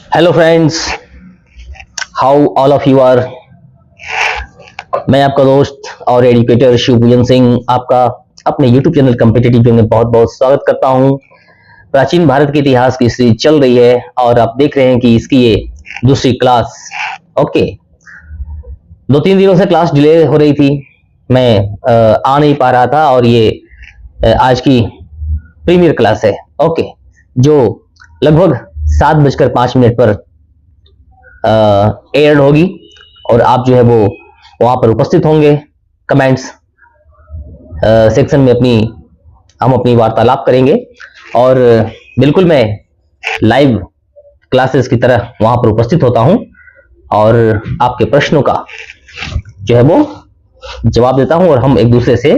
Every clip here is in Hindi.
Hello friends, how all of you are. मैं आपका दोस्त और एजुकेटर शिवपूजन सिंह आपका अपने यूट्यूब चैनल कॉम्पिटिटिव में बहुत बहुत स्वागत करता हूं। प्राचीन भारत के इतिहास की सीरीज चल रही है और आप देख रहे हैं कि इसकी ये दूसरी क्लास। ओके, 2-3 दिनों से क्लास डिले हो रही थी, मैं आ नहीं पा रहा था और ये आज की प्रीमियर क्लास है। ओके, जो लगभग 7:05 पर एयर्ड होगी और आप जो है वो वहां पर उपस्थित होंगे। कमेंट्स सेक्शन में हम अपनी वार्तालाप करेंगे और बिल्कुल मैं लाइव क्लासेस की तरह वहां पर उपस्थित होता हूं और आपके प्रश्नों का जो है वो जवाब देता हूं और हम एक दूसरे से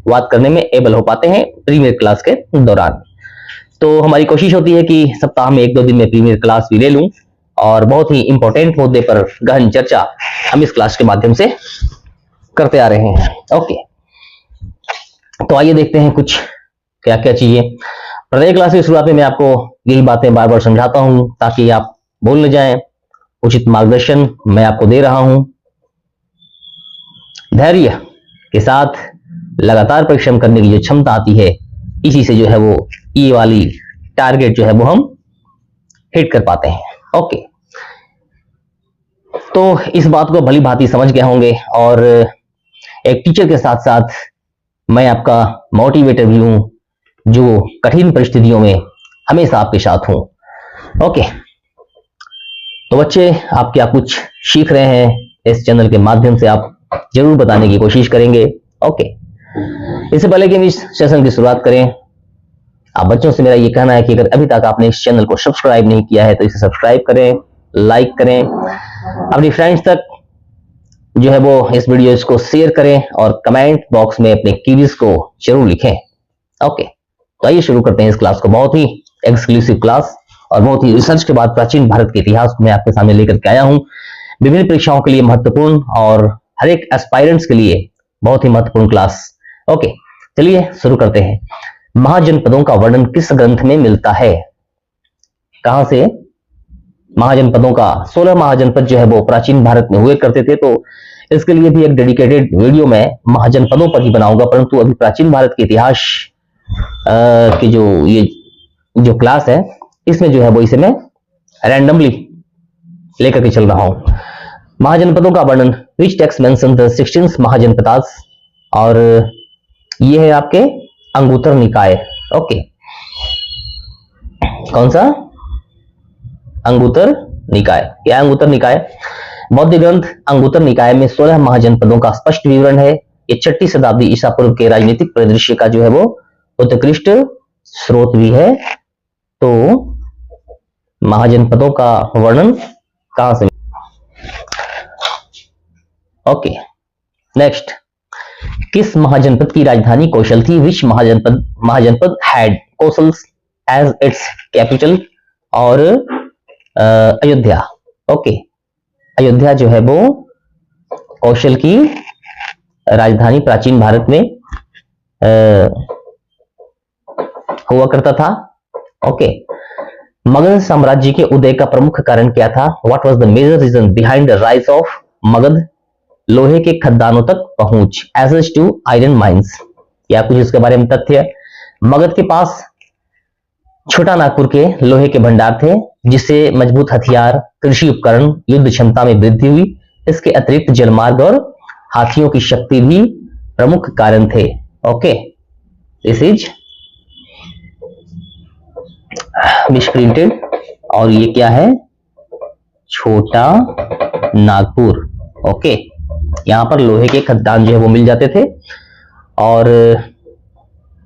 बात करने में एबल हो पाते हैं प्रीमियर क्लास के दौरान। तो हमारी कोशिश होती है कि सप्ताह में 1-2 दिन में प्रीमियर क्लास भी ले लूं और बहुत ही इंपॉर्टेंट मुद्दे पर गहन चर्चा हम इस क्लास के माध्यम से करते आ रहे हैं। ओके, तो आइए देखते हैं कुछ क्या क्या चीजें। प्रत्येक क्लास की शुरुआत में मैं आपको यही बातें बार बार समझाता हूं ताकि आप भूल न जाएं। उचित मार्गदर्शन मैं आपको दे रहा हूं। धैर्य के साथ लगातार परिश्रम करने की जो क्षमता आती है, इसी से जो है वो ये वाली टारगेट जो है वो हम हिट कर पाते हैं। ओके, तो इस बात को भली भांति समझ गए होंगे और एक टीचर के साथ साथ मैं आपका मोटिवेटर भी हूं जो कठिन परिस्थितियों में हमेशा आपके साथ हूं। ओके, तो बच्चे, आप क्या कुछ सीख रहे हैं इस चैनल के माध्यम से आप जरूर बताने की कोशिश करेंगे। ओके, इससे पहले कि हम इस सेशन की शुरुआत करें, आप बच्चों से मेरा ये कहना है कि अगर अभी तक आपने इस चैनल को सब्सक्राइब नहीं किया है तो इसे सब्सक्राइब करें, लाइक करें, अपनी फ्रेंड्स तक जो है वो इस वीडियो को शेयर करें और कमेंट बॉक्स में अपने क्वेरीज को जरूर लिखें। ओके, तो आइए शुरू करते हैं इस क्लास को। बहुत ही एक्सक्लूसिव क्लास और बहुत ही रिसर्च के बाद प्राचीन भारत के इतिहास को मैं आपके सामने लेकर के आया हूं। विभिन्न परीक्षाओं के लिए महत्वपूर्ण और हर एक एस्पायरेंट्स के लिए बहुत ही महत्वपूर्ण क्लास। ओके, चलिए शुरू करते हैं। महाजनपदों का वर्णन किस ग्रंथ में मिलता है? कहां से महाजनपदों का 16 महाजनपद जो है वो प्राचीन भारत में हुए करते थे, तो इसके लिए भी एक डेडिकेटेड वीडियो मैं महाजनपदों पर ही बनाऊंगा। परंतु अभी प्राचीन भारत के इतिहास की जो क्लास है, इसमें जो है वो इसे मैं रैंडमली लेकर के चल रहा हूं। महाजनपदों का वर्णन, विच टेक्स्ट मेंशन द 16 महाजनपदास, और ये है आपके अंगुत्तर निकाय। ओके, कौन सा? अंगुत्तर निकाय। क्या अंगुत्तर निकाय? बौद्ध ग्रंथ अंगुत्तर निकाय में 16 महाजनपदों का स्पष्ट विवरण है। ये 6ठी शताब्दी ईसा पूर्व के राजनीतिक परिदृश्य का जो है वो उत्कृष्ट स्रोत भी है। तो महाजनपदों का वर्णन कहां से? ओके, नेक्स्ट, किस महाजनपद की राजधानी कौशल थी? Which mahajanapada had Kaushal as its capital? और अयोध्या। ओके, अयोध्या जो है वो कौशल की राजधानी प्राचीन भारत में हुआ करता था। ओके, मगध साम्राज्य के उदय का प्रमुख कारण क्या था? What was the major reason behind the rise of Magadha? लोहे के खदानों तक पहुंच, एसेस टू आयरन माइंस। या कुछ इसके बारे में तथ्य? मगध के पास छोटा नागपुर के लोहे के भंडार थे, जिससे मजबूत हथियार, कृषि उपकरण, युद्ध क्षमता में वृद्धि हुई। इसके अतिरिक्त जलमार्ग और हाथियों की शक्ति भी प्रमुख कारण थे। ओके, दिस इज मिसप्रिंटेड और ये क्या है? छोटा नागपुर। ओके, यहां पर लोहे के खदान जो है वो मिल जाते थे और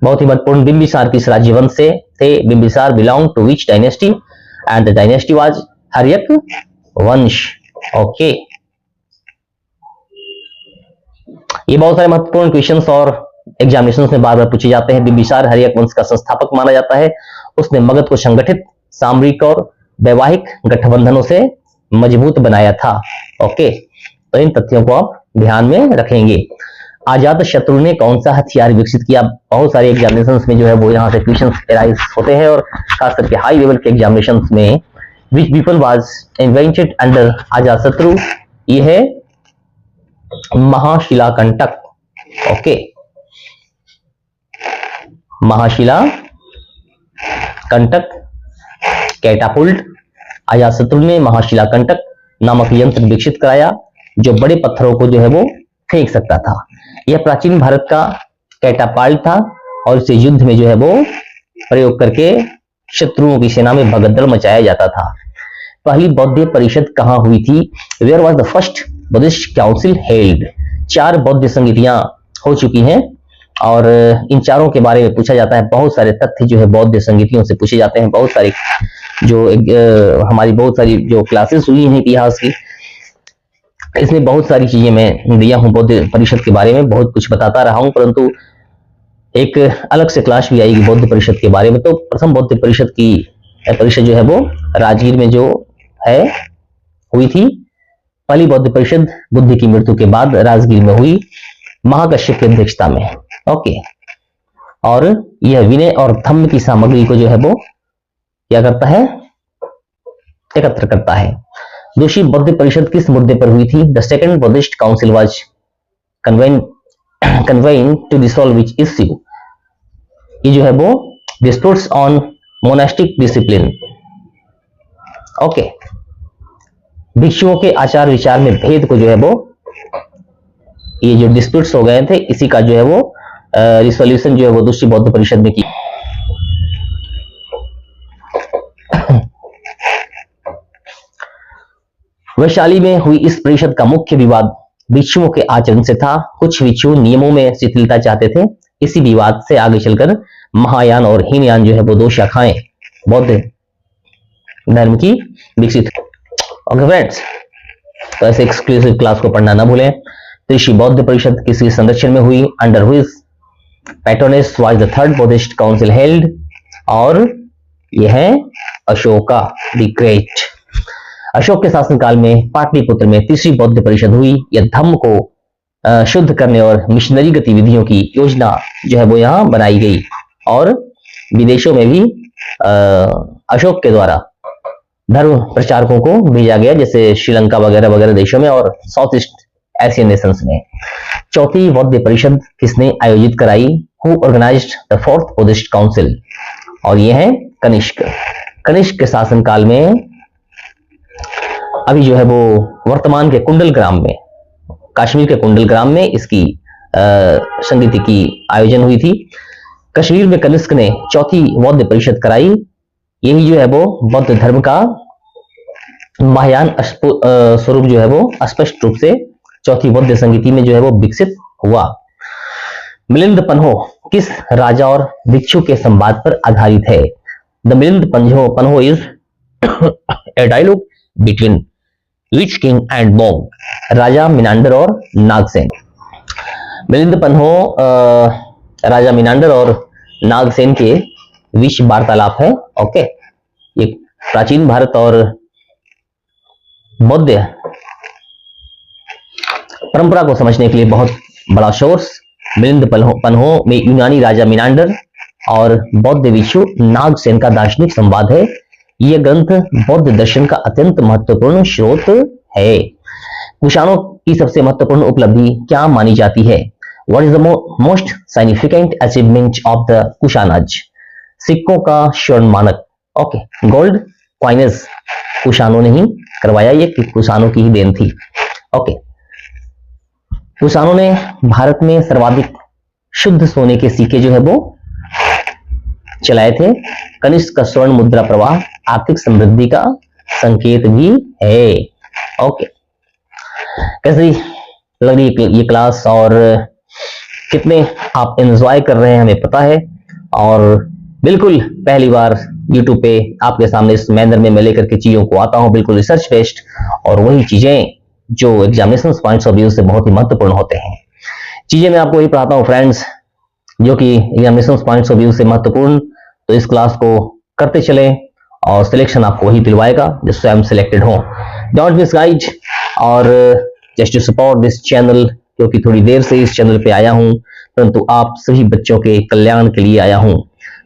बहुत ही महत्वपूर्ण बिंबिसार किस राज्यवंश से थे? Bimbisara belong to which dynasty? And the dynasty was Haryanka वंश। ओके, ये बहुत सारे महत्वपूर्ण क्वेश्चंस और एग्जामिनेशंस में बार बार पूछे जाते हैं। बिंबिसार हर्यक वंश का संस्थापक माना जाता है। उसने मगध को संगठित, सामरिक और वैवाहिक गठबंधनों से मजबूत बनाया था। ओके, तो इन तथ्यों को आप ध्यान में रखेंगे। अजात शत्रु ने कौन सा हथियार विकसित किया? बहुत सारे एग्जामिनेशंस में जो है वो यहाँ से क्वेश्चंस एराइज होते हैं और खास करके हाई लेवल के एग्जामिनेशंस में which people was invented under Ajatashatru, ये है महाशिलाकंटक। Okay, Mahashilakantak, catapult. अजातशत्रु ने महाशिलाकंटक नामक यंत्र विकसित कराया जो बड़े पत्थरों को जो है वो फेंक सकता था। यह प्राचीन भारत का कैटापाल्ट था और इसे युद्ध में जो है वो प्रयोग करके शत्रुओं की सेना में भगदड़ मचाया जाता था। पहली बौद्ध परिषद कहाँ हुई थी? Where was the first Buddhist council held? 4 बौद्ध संगतियां हो चुकी हैं और इन चारों के बारे में पूछा जाता है। बहुत सारे तथ्य जो है बौद्ध संगतियों से पूछे जाते हैं। बहुत सारी जो हमारी बहुत सारी जो क्लासेस हुई हैं इतिहास की, इसमें बहुत सारी चीजें मैं दिया हूं बौद्ध परिषद के बारे में, बहुत कुछ बताता रहा हूं, परंतु एक अलग से क्लास भी आएगी बौद्ध परिषद के बारे में। तो प्रथम बौद्ध परिषद की परिषद जो है वो राजगीर में जो है हुई थी। पहली बौद्ध परिषद बुद्ध की मृत्यु के बाद राजगीर में हुई, महाकश्यप की अध्यक्षता में। ओके, और यह विनय और धम्म की सामग्री को जो है वो क्या करता है? एकत्र करता है। दूसरी बौद्ध परिषद किस मुद्दे पर हुई थी? The second Buddhist council was conveying to dissolve which issue, ये जो है वो disputes on monastic discipline. Okay, भिक्षुओं के आचार विचार में भेद को जो है वो, ये जो डिस्प्यूट्स हो गए थे, इसी का जो है वो रिसोल्यूशन जो है वो दूसरी बौद्ध परिषद में की। वैशाली में हुई इस परिषद का मुख्य विवाद भिक्षुओं के आचरण से था। कुछ भिक्षु नियमों में शिथिलता चाहते थे। इसी विवाद से आगे चलकर महायान और हीनयान जो है वो 2 शाखाएं बौद्ध धर्म की विकसित। ओके फ्रेंड्स, तो ऐसे एक्सक्लूसिव क्लास को पढ़ना ना भूलें। त्रिशी बौद्ध परिषद किसी संरक्षण में हुई? Under whose patronage was the third Buddhist council held, और यह है अशोका द ग्रेट। अशोक के शासनकाल में पाटलिपुत्र में तीसरी बौद्ध परिषद हुई। यह धम्म को शुद्ध करने और मिशनरी गतिविधियों की योजना जो है वो यहाँ बनाई गई और विदेशों में भी अशोक के द्वारा धर्म प्रचारकों को भेजा गया, जैसे श्रीलंका वगैरह वगैरह देशों में और साउथ ईस्ट एशियन नेशंस में। चौथी बौद्ध परिषद किसने आयोजित कराई? Who organised the fourth Buddhist council? और यह है कनिष्क। कनिष्क के शासनकाल में, अभी जो है वो वर्तमान के कुंडल ग्राम में, कश्मीर के कुंडल ग्राम में इसकी संगति की आयोजन हुई थी। कश्मीर में कनिष्क ने चौथी बौद्ध परिषद कराई। यही जो है वो बौद्ध धर्म का महायान स्वरूप जो है वो स्पष्ट रूप से चौथी बौद्ध संगति में जो है वो विकसित हुआ। मिलिंद पन्हो किस राजा और भिक्षु के संवाद पर आधारित है? The Milind Panho is a dialogue between which king and bong? राजा मिनांडर और नागसेन। मिलिंद पन्हो राजा मिनांडर और नागसेन के बीच वार्तालाप है। ओके, ये प्राचीन भारत और बौद्ध परंपरा को समझने के लिए बहुत बड़ा सोर्स मिलिंद पन्हो में यूनानी राजा मिनांडर और बौद्ध भिक्षु नागसेन का दार्शनिक संवाद है। यह ग्रंथ बौद्ध दर्शन का अत्यंत महत्वपूर्ण स्रोत है। कुषाणों की सबसे महत्वपूर्ण उपलब्धि क्या मानी जाती है? What is the most significant achievement of the कुषाणाज? सिक्कों का स्वर्ण मानक। ओके, गोल्ड कॉइनेज कुषाणों ने ही करवाया, ये कि कुषाणों की ही देन थी। ओके, कुषाणों ने भारत में सर्वाधिक शुद्ध सोने के सिक्के जो है वो चलाए थे। कनिष्क का स्वर्ण मुद्रा प्रवाह आर्थिक समृद्धि का संकेत भी है। ओके, कैसी लग रही है ये क्लास और कितने आप एंजॉय कर रहे हैं हमें पता है। और बिल्कुल पहली बार YouTube पे आपके सामने इस मैनर में मैं लेकर के चीजों को आता हूं, बिल्कुल रिसर्च बेस्ड, और वही चीजें जो एग्जामिनेशन पॉइंट्स ऑफ व्यू से बहुत ही महत्वपूर्ण होते हैं। चीजें मैं आपको वही पढ़ाता हूं फ्रेंड्स जो कि एग्जामिनेशन पॉइंट्स ऑफ व्यू से महत्वपूर्ण। तो इस क्लास को करते चलें और सिलेक्शन आपको वही दिलवाएगा जो स्वयं सिलेक्टेड हो। डोंट मिस गाइज, और just to support this channel, क्योंकि थोड़ी देर से इस चैनल पे आया हूं, परंतु आप सभी बच्चों के कल्याण के लिए आया हूं।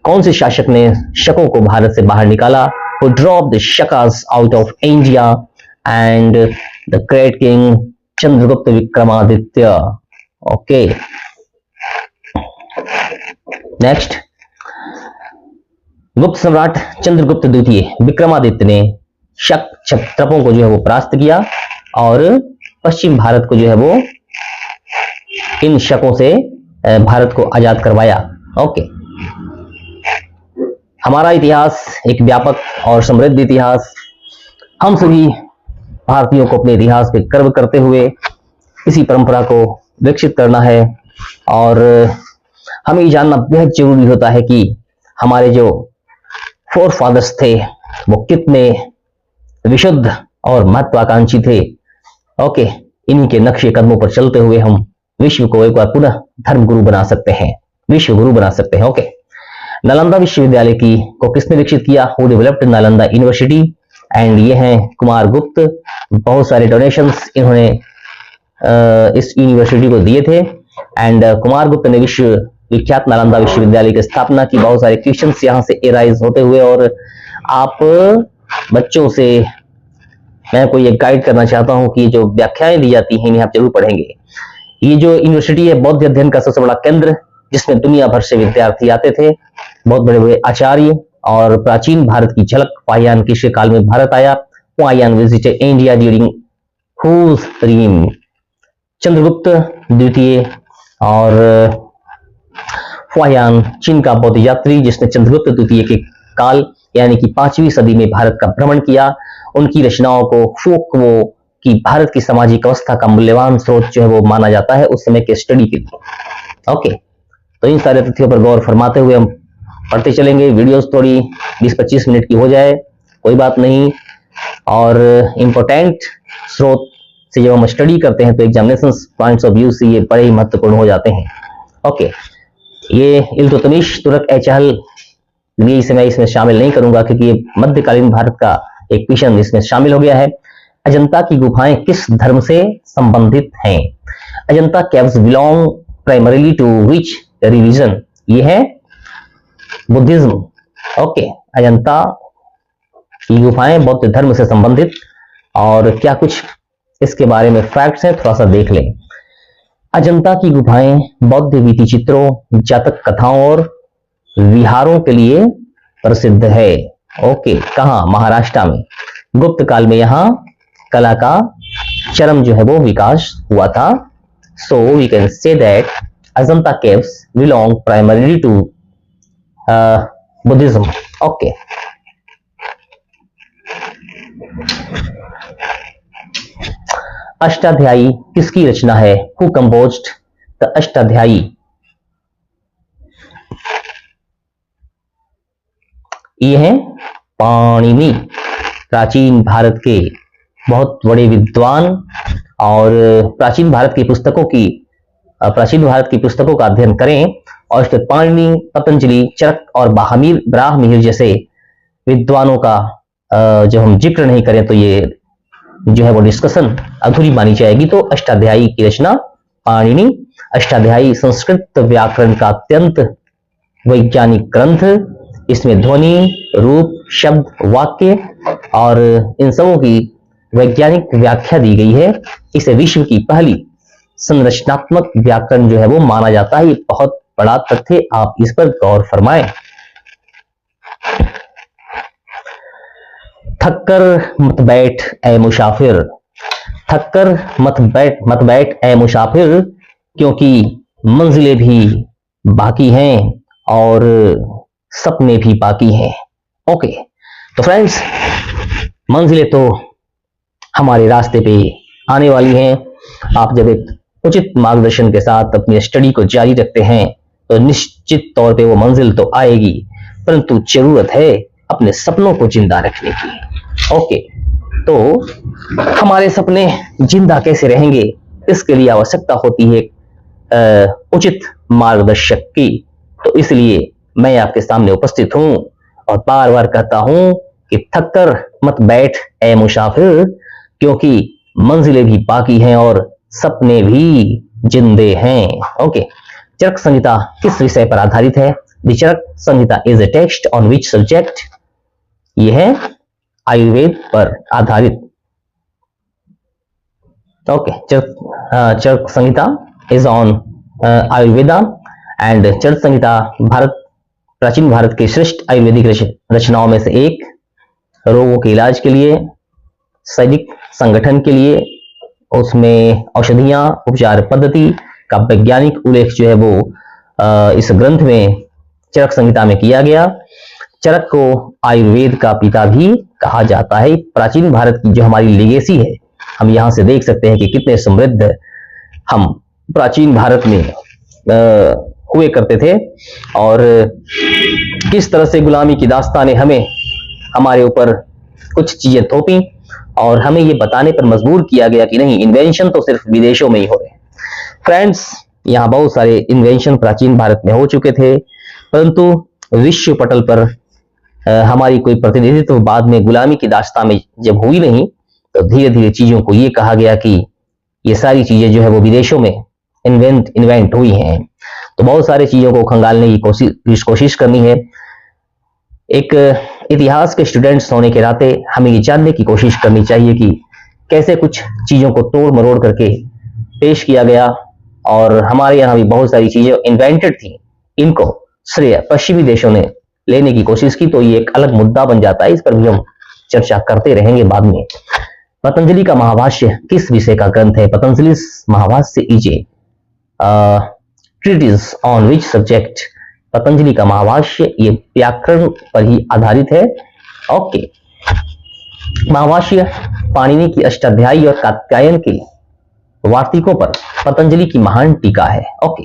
कौन से शासक ने शकों को भारत से बाहर निकाला? who drove the Shakas out of India, and the great king Chandragupta Vikramaditya. Okay, next, गुप्त सम्राट चंद्रगुप्त द्वितीय विक्रमादित्य ने शक क्षत्रपों को जो है वो परास्त किया और पश्चिम भारत को जो है वो इन शकों से भारत को आजाद करवाया। ओके, हमारा इतिहास एक व्यापक और समृद्ध इतिहास, हम सभी भारतीयों को अपने इतिहास पे गर्व करते हुए इसी परंपरा को विकसित करना है और हमें ये जानना बेहद जरूरी होता है कि हमारे जो फोर फादर्स थे वो कितने विशुद्ध और महत्वाकांक्षी थे। ओके, इन्हीं के नक्शे कदमों पर चलते हुए हम विश्व को एक बार पुनः धर्मगुरु बना सकते हैं, विश्व गुरु बना सकते हैं। ओके, नालंदा विश्वविद्यालय को किसने विकसित किया? Who developed Nalanda university, and ये हैं कुमार गुप्त। बहुत सारे डोनेशंस इन्होंने इस यूनिवर्सिटी को दिए थे एंड कुमार गुप्त ने विश्व विख्यात नालंदा विश्वविद्यालय की स्थापना की। बहुत सारे क्वेश्चंस यहाँ से एराइज होते हुए और आप बच्चों से मैं कोई एक गाइड करना चाहता हूँ कि जो व्याख्याएं दी जाती हैं इन्हें आप जरूर पढ़ेंगे। ये जो यूनिवर्सिटी है बौद्ध अध्ययन का सबसे बड़ा केंद्र, जिसमें दुनिया भर से विद्यार्थी आते थे, बहुत बड़े बड़े आचार्य, और प्राचीन भारत की झलक फाहियान किसके काल में भारत आया। Fahien visited India during whose reign, Chandragupta द्वितीय। और फाहियान चीन का बौद्ध यात्री जिसने चंद्रगुप्त द्वितीय के काल यानी कि 5वीं सदी में भारत का भ्रमण किया। उनकी रचनाओं को फोक वो कि भारत की सामाजिक अवस्था का मूल्यवान स्रोत जो है वो माना जाता है उस समय के स्टडी के लिए। ओके, तो इन सारे तथ्यों पर गौर फरमाते हुए हम पढ़ते चलेंगे। वीडियोस थोड़ी 20-25 मिनट की हो जाए कोई बात नहीं, और इम्पोर्टेंट स्रोत से जब हम स्टडी करते हैं तो एग्जामिनेशन पॉइंट्स ऑफ व्यू से ये बड़े ही महत्वपूर्ण हो जाते हैं। ओके, ये इल्तुतमिश तुर्क ए चहल ये इसे मैं इसमें शामिल नहीं करूंगा क्योंकि ये मध्यकालीन भारत का एक मिशन इसमें शामिल हो गया है। अजंता की गुफाएं किस धर्म से संबंधित हैं? Ajanta caves belong primarily to which religion? ये है बुद्धिज्म। ओके, अजंता की गुफाएं बौद्ध धर्म से संबंधित, और क्या कुछ इसके बारे में फैक्ट्स हैं थोड़ा सा देख लें। अजंता की गुफाएं बौद्ध भित्ति चित्रों, जातक कथाओं और विहारों के लिए प्रसिद्ध है। ओके, कहां? महाराष्ट्र में। गुप्त काल में यहां कला का चरम जो है वो विकास हुआ था। So we can say that Ajanta caves belong primarily to Buddhism. Okay, Ashtadhyayi किसकी रचना है? Who composed the Ashtadhyayi? ये हैं पाणिनि, प्राचीन भारत के बहुत बड़े विद्वान, और प्राचीन भारत की पुस्तकों का अध्ययन करें और उसके पाणिनि, पतंजलि, चरक और ब्राह्मणिर जैसे विद्वानों का जब हम जिक्र नहीं करें तो ये जो है वो डिस्कशन अधूरी मानी जाएगी। तो अष्टाध्यायी की रचना पाणिनि। अष्टाध्यायी संस्कृत व्याकरण का अत्यंत वैज्ञानिक ग्रंथ, इसमें ध्वनि, रूप, शब्द, वाक्य और इन सबों की वैज्ञानिक व्याख्या दी गई है। इसे विश्व की पहली संरचनात्मक व्याकरण जो है वो माना जाता है। ये बहुत बड़ा तथ्य, आप इस पर गौर फरमाएं। थककर मत बैठ ए मुसाफिर, थककर मत बैठ ए मुसाफिर, क्योंकि मंजिलें भी बाकी हैं और सपने भी बाकी हैं। ओके, तो फ्रेंड्स, मंजिलें तो हमारे रास्ते पे आने वाली हैं। आप जब एक उचित मार्गदर्शन के साथ अपनी स्टडी को जारी रखते हैं तो निश्चित तौर पे वो मंजिल तो आएगी, परंतु जरूरत है अपने सपनों को जिंदा रखने की। ओके, तो हमारे सपने जिंदा कैसे रहेंगे, इसके लिए आवश्यकता होती है उचित मार्गदर्शक की। तो इसलिए मैं आपके सामने उपस्थित हूं और बार बार कहता हूं कि थककर मत बैठ ए मुसाफिर, क्योंकि मंजिलें भी बाकी हैं और सपने भी जिंदे हैं। ओके, चरक संहिता किस विषय पर आधारित है? The Charak Samhita is a text on which subject? यह है आयुर्वेद पर आधारित। Okay, Charak Samhita is on Ayurveda and Charak Samhita प्राचीन भारत के श्रेष्ठ आयुर्वेदिक रचनाओं में से एक, रोगों के इलाज के लिए, सैनिक संगठन के लिए, उसमें औषधियां, उपचार पद्धति का वैज्ञानिक उल्लेख जो है वो इस ग्रंथ में चरक संहिता में किया गया। चरक को आयुर्वेद का पिता भी कहा जाता है। प्राचीन भारत की जो हमारी लेगेसी है, हम यहां से देख सकते हैं कि कितने समृद्ध हम प्राचीन भारत में हुए करते थे और किस तरह से गुलामी की दास्तान ने हमें हमारे ऊपर कुछ चीजें थोपी और हमें ये बताने पर मजबूर किया गया कि नहीं, इन्वेंशन तो सिर्फ विदेशों में ही हो रहे हैं। फ्रेंड्स, यहाँ बहुत सारे इन्वेंशन प्राचीन भारत में हो चुके थे, परंतु विश्व पटल पर हमारी कोई प्रतिनिधित्व बाद में गुलामी की दास्तान में जब हुई नहीं, तो धीरे धीरे चीजों को ये कहा गया कि ये सारी चीजें जो है वो विदेशों में इन्वेंट हुई हैं। तो बहुत सारी चीजों को खंगालने की कोशिश करनी है। एक इतिहास के स्टूडेंट्स होने के नाते हमें ये जानने की कोशिश करनी चाहिए कि कैसे कुछ चीजों को तोड़ मरोड़ करके पेश किया गया और हमारे यहाँ भी बहुत सारी चीजें इन्वेंटेड थी, इनको श्रेय पश्चिमी देशों ने लेने की कोशिश की। तो ये एक अलग मुद्दा बन जाता है, इस पर भी हम चर्चा करते रहेंगे बाद में। पतंजलि का महाभाष्य किस विषय का ग्रंथ है? Patanjali Mahabhashya is a treatise on which subject? Patanjali का महाभाष्य ये व्याकरण पर ही आधारित है। ओके, महाभाष्य पाणिनि की अष्टाध्यायी और कात्यायन के वार्तिकों पर पतंजलि की महान टीका है। ओके,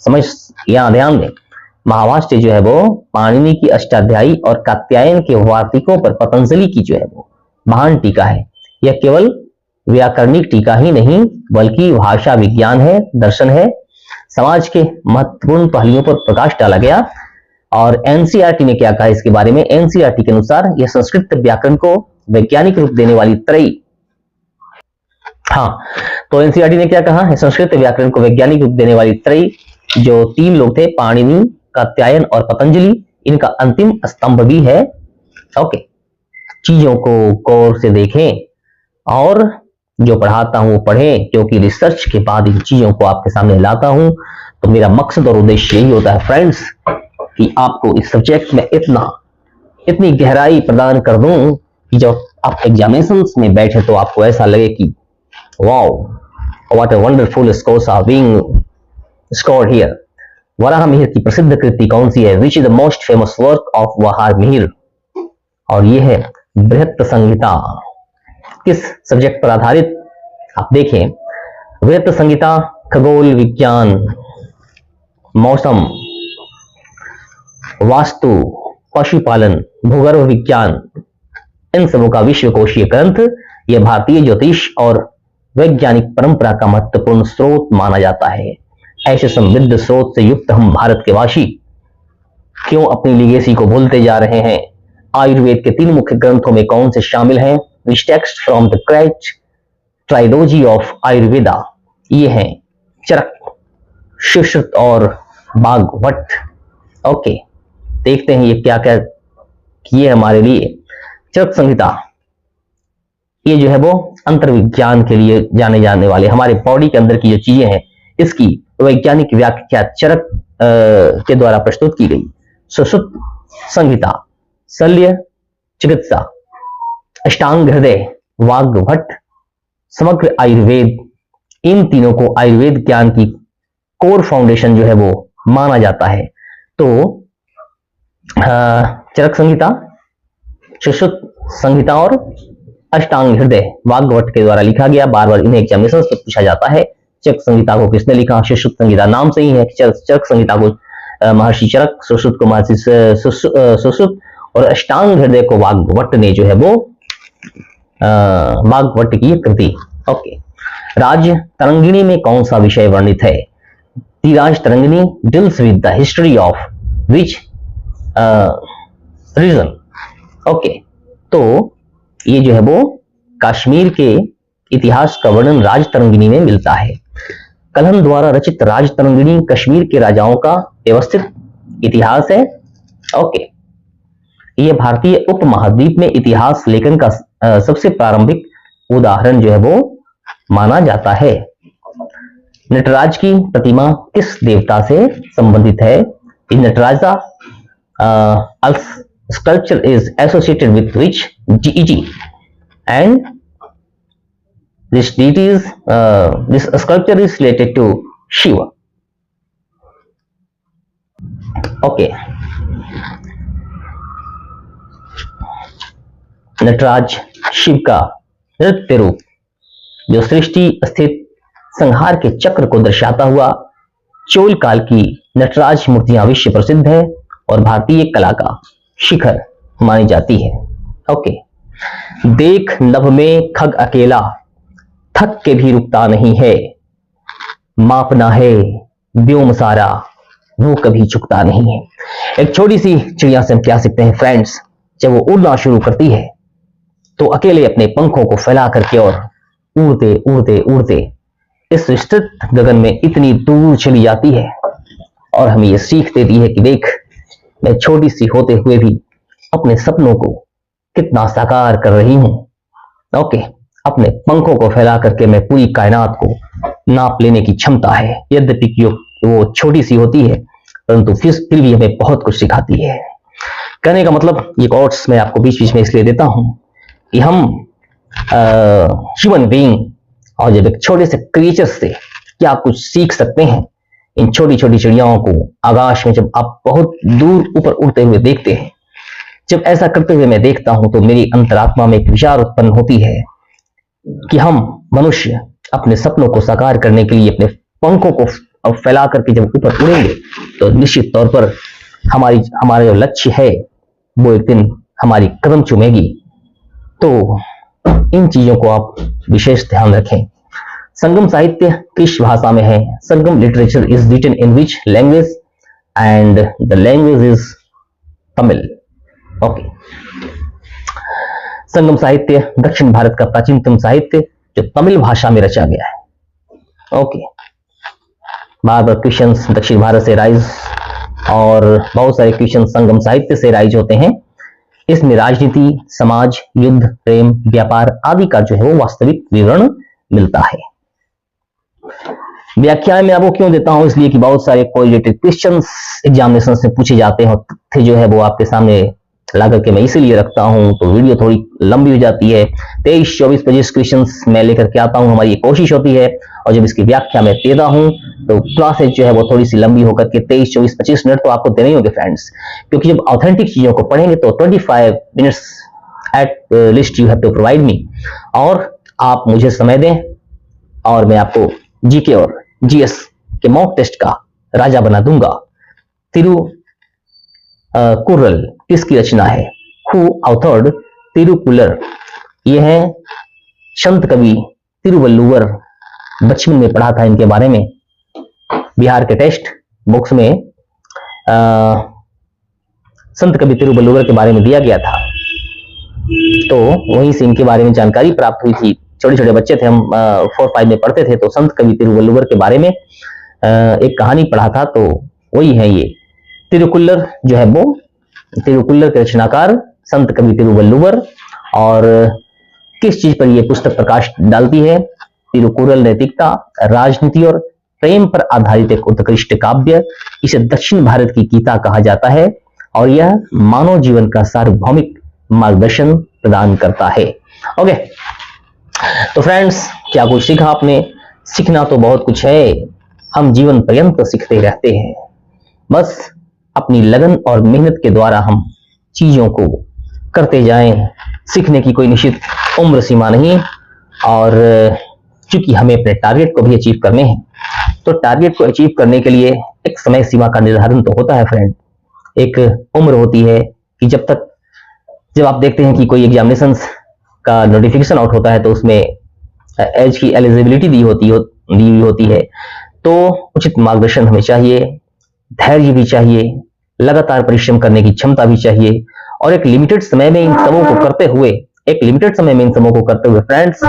समझ, यहां ध्यान दें, महाभाष्य जो है वो पाणिनि की अष्टाध्यायी और कात्यायन के वार्तिकों पर पतंजलि की जो है वो महान टीका है। यह केवल व्याकरणिक टीका ही नहीं बल्कि भाषा विज्ञान है, दर्शन है, समाज के महत्वपूर्ण पहलुओं पर प्रकाश डाला गया। और एनसीईआरटी ने क्या कहा इसके बारे में? एनसीईआरटी के अनुसार यह संस्कृत व्याकरण को वैज्ञानिक रूप देने वाली त्रयी, हाँ, तो एनसीईआरटी ने क्या कहा है? संस्कृत व्याकरण को वैज्ञानिक रूप देने वाली त्रयी, जो तीन लोग थे, पाणिनि, कात्यायन और पतंजलि, इनका अंतिम स्तंभ भी है। ओके, चीजों को गौर से देखें और जो पढ़ाता हूं वो पढ़ें, क्योंकि रिसर्च के बाद इन चीजों को आपके सामने लाता हूं। तो मेरा मकसद और उद्देश्य यही होता है फ्रेंड्स कि आपको इस सब्जेक्ट में इतनी गहराई प्रदान कर दूं कि जब आप एग्जामिनेशंस में बैठे तो आपको ऐसा लगे कि wow, what a wonderful scores are being scored here. Varaha Mihira की प्रसिद्ध कृति कौन सी है? Which is the most famous work of Varaha Mihira? और ये है बृहत संहिता। किस सब्जेक्ट पर आधारित? आप देखें, बृहत संहिता खगोल विज्ञान, मौसम, वास्तु, पशुपालन, भूगर्भ विज्ञान, इन सबों का विश्वकोशीय ग्रंथ। यह भारतीय ज्योतिष और वैज्ञानिक परंपरा का महत्वपूर्ण स्रोत माना जाता है। ऐसे समृद्ध स्रोत से युक्त हम भारत के वासी क्यों अपनी लीगेसी को भूलते जा रहे हैं? आयुर्वेद के तीन मुख्य ग्रंथों में कौन से शामिल हैं? Which text from the great trilogy of Ayurveda? ये हैं चरक, सुश्रुत और भागवत। ओके, देखते हैं ये क्या क्या किए हमारे लिए। चरक संहिता ये जो है वो अंतर्विज्ञान के लिए जाने जाने वाले, हमारे बॉडी के अंदर की जो चीजें हैं इसकी वैज्ञानिक व्याख्या चरक के द्वारा प्रस्तुत की गई। सुश्रुत संहिता, शल्य चिकित्सा, अष्टांग हृदय, वाग्भट, समग्र आयुर्वेद, इन तीनों को आयुर्वेद ज्ञान की कोर फाउंडेशन जो है वो माना जाता है। तो चरक संहिता, सुश्रुत संहिता और अष्टांग हृदय वाग्भट के द्वारा लिखा गया। बार बार इन्हें एग्जामिनेशन से पूछा जाता है। चरक संहिता को किसने लिखा? सुश्रुत संहिता, नाम से ही है। चरक संहिता को महर्षि चरक, सुश्रुत को महर्षि सुश्रुत और अष्टांग हृदय को वाग्भट ने जो है वो वाग्भट की कृति। ओके, राज तरंगिणी में कौन सा विषय वर्णित है? Raj Tarangini deals with the history of which region? Okay, तो ये जो है वो कश्मीर के इतिहास का वर्णन राज तरंगिणी में मिलता है। कलहन द्वारा रचित राज तरंगिणी कश्मीर के राजाओं का व्यवस्थित इतिहास है। ओके, यह भारतीय उपमहाद्वीप में इतिहास लेखन का सबसे प्रारंभिक उदाहरण जो है वो माना जाता है। नटराज की प्रतिमा किस देवता से संबंधित है? Nataraja sculpture is associated with which deity? And this deity is this sculpture is related to Shiva. Okay. Nataraj Shiv का नृत्य रूप जो सृष्टि स्थित संहार के चक्र को दर्शाता हुआ चोल काल की नटराज मूर्तियां विश्व प्रसिद्ध है और भारतीय कला का शिखर मानी जाती है। ओके। देख नभ में खग अकेला, थक के भी रुकता नहीं है, मापना है व्योम सारा, वो कभी झुकता नहीं है। एक छोटी सी चिड़िया से हम क्या सीखते हैं फ्रेंड्स? जब वो उड़ना शुरू करती है तो अकेले अपने पंखों को फैला करके और उड़ते उड़ते उड़ते इस विस्तृत गगन में इतनी दूर चली जाती है और हमें ये सीख देती है कि देख, मैं छोटी सी होते हुए भी अपने सपनों को कितना साकार कर रही हूं। ओके। अपने पंखों को फैला करके मैं पूरी कायनात को नाप लेने की क्षमता है। यद्यपि कि वो छोटी सी होती है परंतु फिर भी हमें बहुत कुछ सिखाती है। कहने का मतलब ये कोट्स मैं आपको बीच बीच में इसलिए देता हूं कि हम ह्यूमन बीइंग और जब एक छोटे से क्रिएचर से क्या कुछ सीख सकते हैं। इन छोटी छोटी चिड़ियाओं को आकाश में जब आप बहुत दूर ऊपर उड़ते हुए देखते हैं, जब ऐसा करते हुए मैं देखता हूं तो मेरी अंतरात्मा में एक विचार उत्पन्न होती है कि हम मनुष्य अपने सपनों को साकार करने के लिए अपने पंखों को फैला करके जब ऊपर उड़ेंगे तो निश्चित तौर पर हमारा जो लक्ष्य है वो एक दिन हमारी कदम चूमेगी। तो इन चीजों को आप विशेष ध्यान रखें। संगम साहित्य किस भाषा में है? Sangam literature is written in which language? And the language is Tamil. Okay. Sangam साहित्य दक्षिण भारत का प्राचीनतम साहित्य जो तमिल भाषा में रचा गया है। ओके। बार बार क्वेश्चंस दक्षिण भारत से राइज और बहुत सारे क्वेश्चन संगम साहित्य से राइज होते हैं। इसमें राजनीति, समाज, युद्ध, प्रेम, व्यापार आदि का जो है वो वास्तविक विवरण मिलता है। व्याख्या में आपको क्यों देता हूं? इसलिए कि बहुत सारे कोरिलेटेड क्वेश्चंस एग्जामिनेशन में पूछे जाते हैं थे जो है वो आपके सामने ला करके मैं इसीलिए रखता हूं। तो वीडियो थोड़ी लंबी हो जाती है। 23, 24, 25 क्वेश्चंस मैं लेकर के आता हूं। हमारी ये कोशिश होती है और जब इसकी व्याख्या मैं देता हूं तो क्लासेज जो है वो थोड़ी सी लंबी होकर के 23, 24, 25 मिनट तो आपको देने होंगे फ्रेंड्स, क्योंकि जब ऑथेंटिक चीजों को पढ़ेंगे तो 25 minutes at least you have to provide me. और आप मुझे समय दें और मैं आपको जीके और जीएस के मॉक टेस्ट का राजा बना दूंगा। तिरुकुरल किसकी रचना है? Who authored Tirukkural? ये है संत कवि तिरुवल्लुवर। बचपन में पढ़ा था इनके बारे में, बिहार के टेस्ट बुक्स में संत कवि तिरुवल्लुवर के बारे में दिया गया था, तो वहीं से इनके बारे में जानकारी प्राप्त हुई थी। छोटे छोटे बच्चे थे हम, 4-5 में पढ़ते थे, तो संत कवि तिरुवल्लुवर के बारे में एक कहानी पढ़ा था, तो वही है ये तिरुकुल्लर जो है वो तिरुकुल्लर के रचनाकार संत कवि तिरुवल्लुवर। और किस चीज पर यह पुस्तक प्रकाश डालती है? तिरुकुरल नैतिकता, राजनीति और प्रेम पर आधारित एक उत्कृष्ट काव्य। इसे दक्षिण भारत की गीता कहा जाता है और यह मानव जीवन का सार्वभौमिक मार्गदर्शन प्रदान करता है। ओके, तो फ्रेंड्स क्या कुछ सीखा आपने? सीखना तो बहुत कुछ है, हम जीवन पर्यंत सीखते रहते हैं। बस अपनी लगन और मेहनत के द्वारा हम चीजों को करते जाएं। सीखने की कोई निश्चित उम्र सीमा नहीं, और चूंकि हमें अपने टारगेट को भी अचीव करने हैं, तो टारगेट को अचीव करने के लिए एक समय सीमा का निर्धारण तो होता है फ्रेंड। एक उम्र होती है कि जब आप देखते हैं कि कोई एग्जामिनेशंस का नोटिफिकेशन आउट होता है तो उसमें एज की एलिजिबिलिटी दी हुई होती है, तो उचित मार्गदर्शन हमें चाहिए, धैर्य भी चाहिए, लगातार परिश्रम करने की क्षमता भी चाहिए, और एक लिमिटेड समय में इन सबों को करते हुए फ्रेंड्स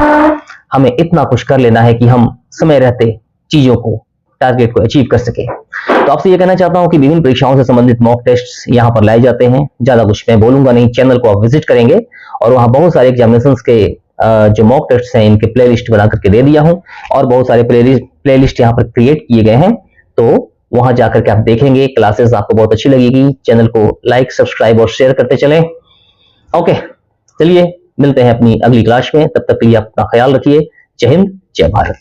हमें इतना कुछ कर लेना है कि हम समय रहते चीजों को, टारगेट को अचीव कर सके। तो आपसे ये कहना चाहता हूं कि विभिन्न परीक्षाओं से संबंधित मॉक टेस्ट यहाँ पर लाए जाते हैं। ज्यादा कुछ मैं बोलूंगा नहीं, चैनल को आप विजिट करेंगे और वहां बहुत सारे एग्जामिनेशंस के जो मॉक टेस्ट हैं इनके प्लेलिस्ट बना करके दे दिया हूं और बहुत सारे प्लेलिस्ट यहाँ पर क्रिएट किए गए हैं। तो वहां जाकर के आप देखेंगे, क्लासेस आपको बहुत अच्छी लगेगी। चैनल को लाइक, सब्सक्राइब और शेयर करते चलें। ओके, चलिए मिलते हैं अपनी अगली क्लास में। तब तक के लिए अपना ख्याल रखिए। जय हिंद, जय भारत।